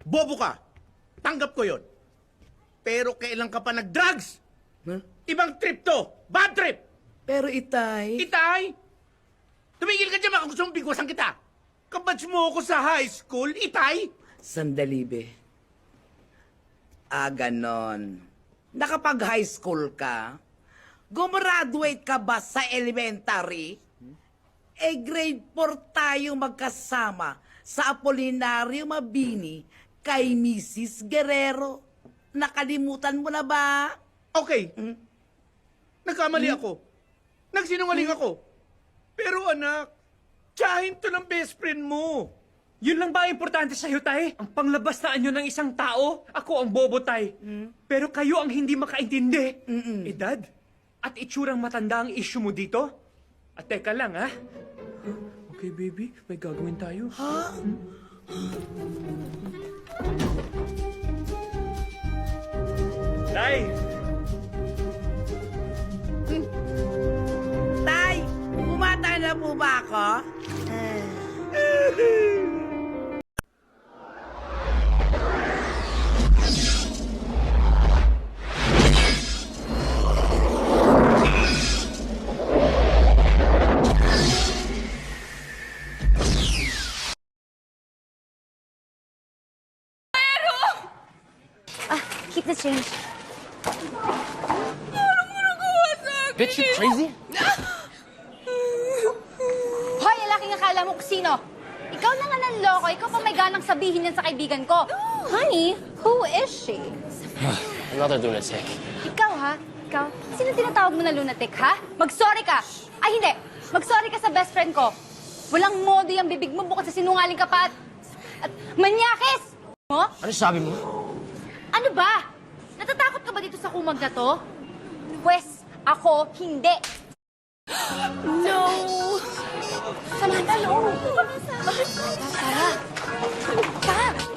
Bobo ka. Tanggap ko yon. Pero kailan ka pa nag-drugs? Huh? Ibang trip to. Bad trip. Pero itay... Itay! Tumigil ka dyan, baka gusto mong bigwasan kita. Kabats mo ako sa high school, Itay? Sandali, be. Ganon. Nakapag-high school ka? Gumraduate ka ba sa elementary? Grade 4 tayo magkasama sa Apolinario Mabini kay Mrs. Guerrero. Nakalimutan mo na ba? Okay. Nagkamali ako. Nagsinungaling ako. Pero anak, tiyahin to ng best friend mo. Yun lang ba ang importante sa'yo, Tay? Ang panglabas na anyo ng isang tao? Ako ang bobo, Tay. Pero kayo ang hindi makaintindi. Edad at itsurang matanda ang issue mo dito? At teka lang, ha? Okay, baby. May gagawin tayo. Ha? Tay! Tay, bumata na po ba ako? Keep the change. Bitch, you crazy? Hoy, lalaking akala mo kung sino? Ikaw na nga nanloko. Ikaw pa may ganang sabihin yan sa kaibigan ko. Honey, who is she? Another lunatic. Ikaw, ha? Ikaw? Sino tinatawag mo na lunatic, ha? Mag-sorry ka! Ay, hindi! Mag-sorry ka sa best friend ko. Walang modo yung bibig mo bukod sa sinungaling ka pa at manyakis! Mo? Ano sabi mo? Ano ba? Natatakot ka ba dito sa kumag na to? Pwes, ako hindi. No! Samantha, no! Tara! Tara!